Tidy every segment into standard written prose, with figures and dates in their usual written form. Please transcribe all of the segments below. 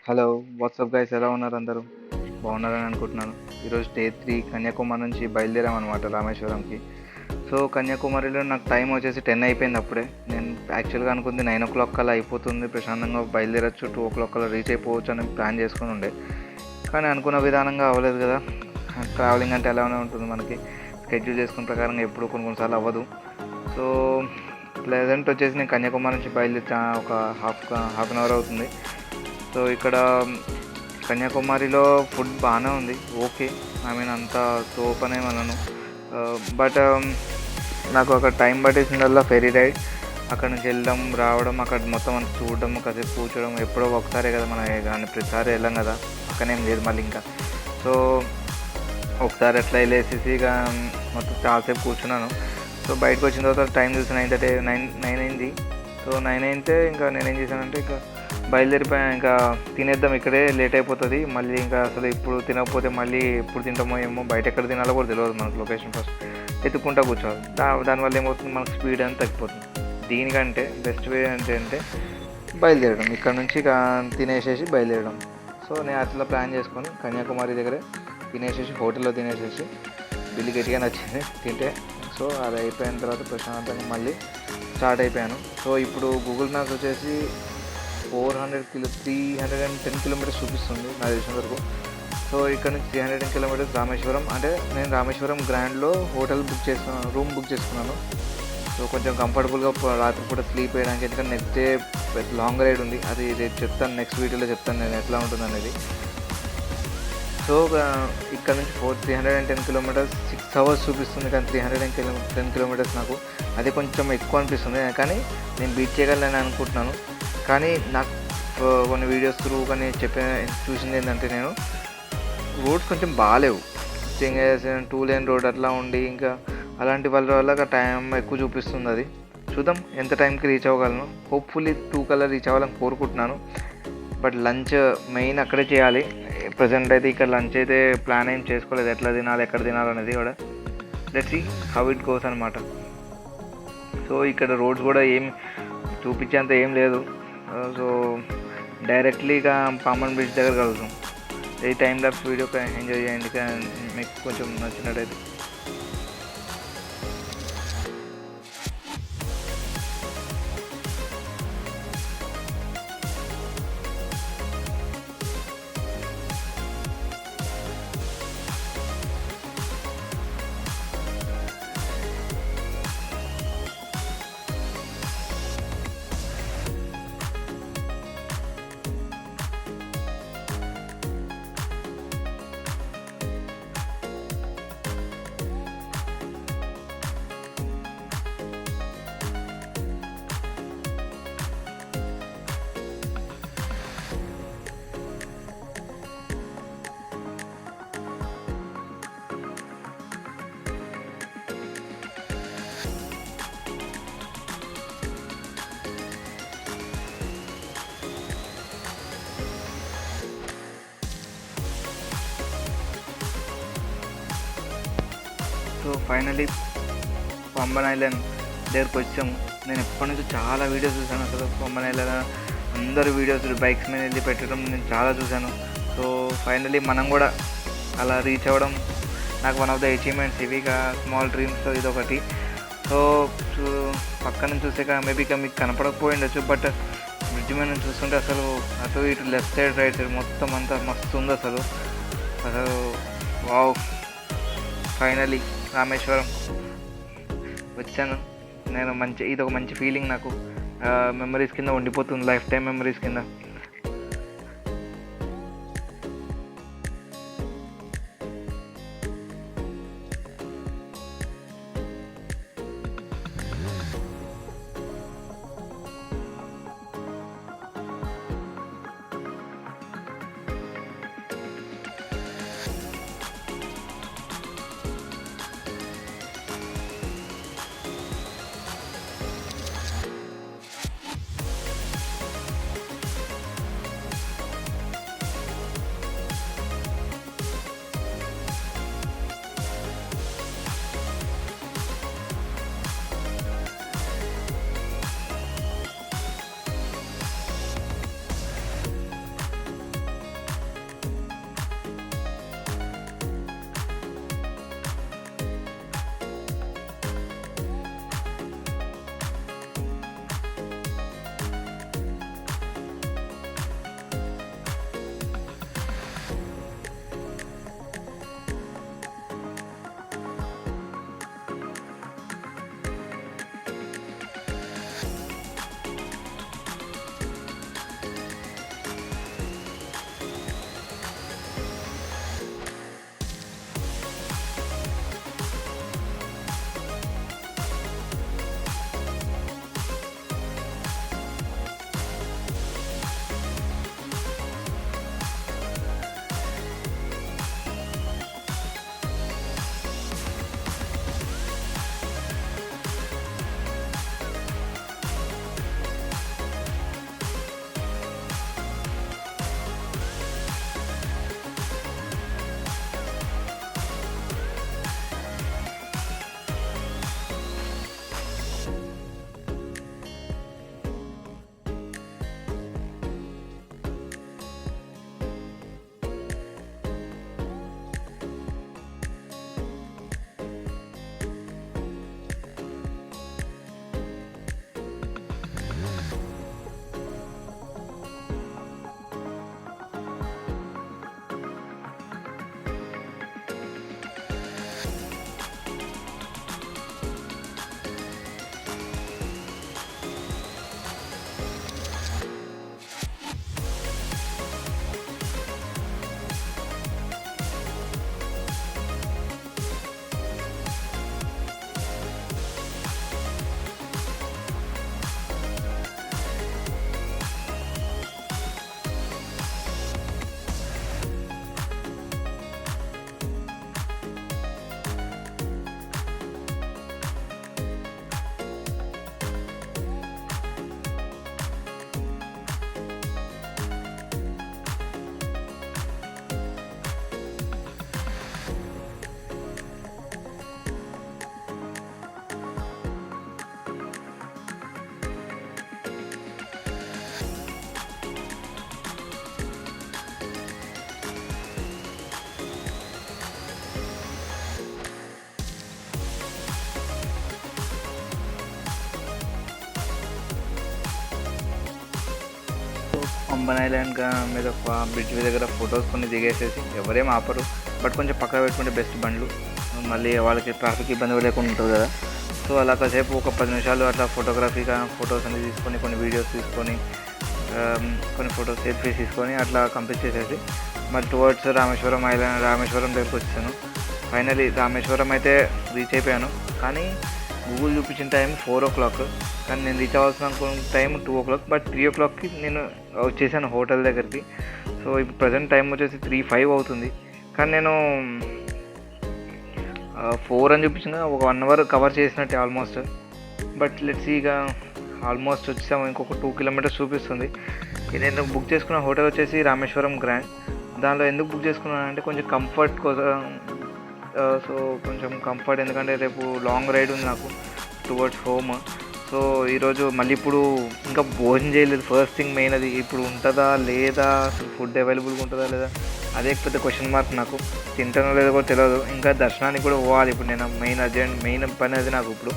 Hello! WhatsApp guys ఎలా ఉన్నారు అందరూ? బాగున్నారని అనుకుంటున్నాను. ఈరోజు డే 3 కన్యాకుమారి నుంచి బయలుదేరామనమాట రామేశ్వరంకి. సో, కన్యాకుమారిలో నాకు టైం వచ్చేసి 10 అయిపోయింది అప్పుడే. నేను యాక్చువల్‌గా అనుకుంది 9:00 కల్లా అయిపోతుంది. ప్రశాంతంగా బయలుదేరొచ్చు. 2:00 కల్లా రీచ్ అయిపోవచ్చు అని ప్లాన్ చేసుకొని ఉండే. కానీ అనుకున్న విధానంగా అవ్వలేదు కదా! ట్రావెలింగ్ అంటే అలానే ఉంటుంది మనకి. షెడ్యూల్ చేసుకున్న ప్రకారంగా ఎప్పుడు కొన్ని సార్లు అవ్వదు. సో, ప్లెజెంట్ వచ్చేసి నేను కన్యాకుమారి నుంచి బయలుదేరి ఒక హాఫ్ అన్ అవర్ అవుతుంది. సో ఇక్కడ కన్యాకుమారిలో ఫుడ్ బాగానే ఉంది, ఓకే. ఐ మీన్ అంత తోపనే మనను. బట్ నాకు అక్కడ టైం పట్టేసిందల్లా ఫెరీ రైడ్. అక్కడ నుంచి వెళ్ళడం రావడం, అక్కడ మొత్తం అంతా చూడడం, కాసేపు కూర్చోవడం. ఎప్పుడో ఒకసారే కదా మన, కానీ ప్రతిసారి వెళ్ళాం కదా, పక్కనేం లేదు మళ్ళీ ఇంకా. సో ఒకసారి అట్లా వెళ్ళేసేసి ఇక మొత్తం చాలాసేపు కూర్చున్నాను. సో బయటకు వచ్చిన తర్వాత టైం చూసి 9 అయింది. సో 9 అయితే ఇంకా నేనేం చేశానంటే ఇంకా బయలుదేరిపోయా. ఇంకా తినేద్దాం, ఇక్కడే లేట్ అయిపోతుంది మళ్ళీ. ఇంకా అసలు ఇప్పుడు తినకపోతే మళ్ళీ ఎప్పుడు తింటామో ఏమో, బయట ఎక్కడ తినాలో కూడా తెలియదు మనకు. లొకేషన్ ఫస్ట్ ఎత్తుక్కుంటా కూర్చోవాలి. దానివల్ల ఏమవుతుంది, మనకు స్పీడ్ అని తగ్గిపోతుంది. దీనికంటే బెస్ట్ వే అంటే బయలుదేరడం, ఇక్కడ నుంచి తినేసేసి బయలుదేరడం. సో నేను అట్లా ప్లాన్ చేసుకొని కన్యాకుమారి దగ్గరే తినేసేసి, హోటల్లో తినేసేసి బిల్లు గట్టిగా నచ్చింది తింటే. సో అది అయిపోయిన తర్వాత ప్రశాంతంగా మళ్ళీ స్టార్ట్ అయిపోయాను. సో ఇప్పుడు గూగుల్ మ్యాప్స్ వచ్చేసి 310 కిలోమీటర్స్ చూపిస్తుంది నాకు తెలిసిన వరకు. సో ఇక్కడ నుంచి 310 కిలోమీటర్స్ రామేశ్వరం. అంటే నేను రామేశ్వరం గ్రాండ్లో హోటల్ బుక్ చేసుకున్నాను, రూమ్ బుక్ చేసుకున్నాను. సో కొంచెం కంఫర్టబుల్గా రాత్రిపూట స్లీప్ వేయడానికి. ఎందుకంటే నెక్స్ట్ డే లాంగ్ రైడ్ ఉంది, అది రేపు చెప్తాను, నెక్స్ట్ వీడియోలో చెప్తాను నేను ఎట్లా ఉంటుంది అనేది. సో ఇక్కడ నుంచి 310 కిలోమీటర్స్ 6 అవర్స్ చూపిస్తుంది, కానీ 310 కిలోమీటర్స్ నాకు అది కొంచెం ఎక్కువ అనిపిస్తుంది. కానీ నేను బీట్ చేయగలను అనుకుంటున్నాను. కానీ నాకు కొన్ని వీడియోస్ త్రూ కానీ చూసింది ఏంటంటే, నేను రోడ్స్ కొంచెం బాగాలేవు. 2 లేన్ రోడ్ అట్లా ఉండి, ఇంకా అలాంటి వల్ల టైం ఎక్కువ చూపిస్తుంది. అది చూద్దాం ఎంత టైంకి రీచ్ అవ్వగలను. హోప్ఫుల్లీ 2 కల్లా రీచ్ అవ్వాలని కోరుకుంటున్నాను. బట్ లంచ్ మెయిన్ అక్కడే చేయాలి. ప్రజెంట్ అయితే ఇక్కడ లంచ్ అయితే ప్లాన్ ఏం చేసుకోలేదు, ఎట్లా తినాలి ఎక్కడ తినాలి అనేది కూడా. Let's see how it goes అనమాట. సో ఇక్కడ రోడ్స్ కూడా ఏం చూపించేంత ఏం లేదు. సో డైరెక్ట్లీగా పామన్ బ్రిడ్జ్ దగ్గర కలుగుతాం. ఈ టైం ల్యాప్స్ వీడియో ఎంజాయ్ చేయండి మీకు కొంచెం నచ్చినట్టయితే. సో ఫైనలీ పంబన్ ఐలాండ్ దగ్గరకు వచ్చాము. నేను ఎప్పటి నుంచో చాలా వీడియోస్ చూశాను. అసలు పంబన్ ఐలాండ్ అందరు వీడియోస్ బైక్స్ మీద వెళ్ళి పెట్టడం నేను చాలా చూశాను. సో ఫైనలీ మనం కూడా అలా రీచ్ అవ్వడం నాకు వన్ ఆఫ్ ద అచీవ్మెంట్స్. ఇవిగా స్మాల్ డ్రీమ్స్ ఇదొకటి. సో పక్క నుంచి చూసాక మేబీ మీకు కనపడకపోయి ఉండొచ్చు, బట్ బ్రిడ్జ్ మీద నుంచి చూస్తుంటే అసలు అటు ఇటు లెఫ్ట్ సైడ్ రైట్ సైడ్ మొత్తం అంతా మస్తు ఉంది అసలు. వావ్, ఫైనలీ రామేశ్వరం వచ్చాను నేను. ఇది ఒక మంచి ఫీలింగ్ నాకు. మెమరీస్ కింద ఉండిపోతుంది, లైఫ్ టైం మెమరీస్ కింద. పంబన్ ఐలాండ్ మీద బ్రిడ్జ్ దగ్గర ఫొటోస్ కొన్ని దిగేసేసి ఎవరేం ఆపరు, బట్ కొంచెం పక్కన పెట్టుకుంటే బెస్ట్ బండ్లు, మళ్ళీ వాళ్ళకి ట్రాఫిక్ ఇబ్బంది లేకుండా ఉంటుంది కదా. సో అలా కాసేపు ఒక 10 నిమిషాలు అట్లా ఫొటోస్ అన్ని తీసుకొని, కొన్ని వీడియోస్ తీసుకొని, కొన్ని ఫొటోస్ సెల్ఫీస్ తీసుకొని అట్లా కంప్లీట్ చేసేసి మరి టువర్డ్స్ రామేశ్వరం దగ్గరికి వచ్చాను. ఫైనలీ రామేశ్వరం అయితే రీచ్ అయిపోయాను. కానీ గూగుల్ చూపించిన టైం 4 o'clock, కానీ నేను రీచ్ అవ్వాల్సిన అనుకున్న టైం 2 o'clock, బట్ 3 o'clockకి నేను వచ్చేసాను హోటల్ దగ్గరికి. సో ఇప్పుడు ప్రజెంట్ టైం వచ్చేసి 3:05 అవుతుంది. కానీ నేను 4 అని చూపించిన ఒక 1 hour కవర్ చేసినట్టే ఆల్మోస్ట్. బట్ లెట్స్ ఇక ఆల్మోస్ట్ వచ్చాము, ఇంకొక 2 kilometers చూపిస్తుంది. నేను బుక్ చేసుకున్న హోటల్ వచ్చేసి రామేశ్వరం గ్రాండ్. దానిలో ఎందుకు బుక్ చేసుకున్నాను అంటే కొంచెం కంఫర్ట్ కోసం. సో కొంచెం కంఫర్ట్, ఎందుకంటే రేపు లాంగ్ రైడ్ ఉంది నాకు టువర్డ్స్ హోమ్. సో ఈరోజు మళ్ళీ ఇప్పుడు ఇంకా భోజనం చేయలేదు. ఫస్ట్ థింగ్ మెయిన్ అది, ఇప్పుడు ఉంటుందా లేదా, ఫుడ్ అవైలబుల్గా ఉంటుందా లేదా, అదే పెద్ద క్వశ్చన్ మార్క్. నాకు తింటానో లేదో కూడా తెలియదు. ఇంకా దర్శనానికి కూడా పోవాలి ఇప్పుడు. నేను మెయిన్ పని అది నాకు ఇప్పుడు.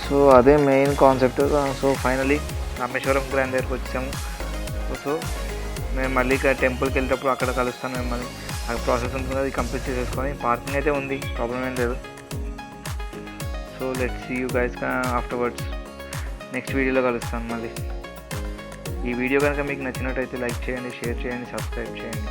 సో అదే main concept. So finally Rameswaram grand దగ్గరికి వచ్చాము. సో మేము మళ్ళీ టెంపుల్కి వెళ్ళేటప్పుడు అక్కడ కలుస్తాను మిమ్మల్ని. ఆ ప్రాసెస్ ఉంటుంది, అది కంప్లీట్ చేసేసుకొని. పార్కింగ్ అయితే ఉంది, ప్రాబ్లం ఏం లేదు. So let's see you guys afterwards. Next వీడియోలో కలుస్తాను మళ్ళీ. ఈ వీడియో కనుక మీకు నచ్చినట్టయితే లైక్ చేయండి, షేర్ చేయండి, సబ్స్క్రైబ్ చేయండి.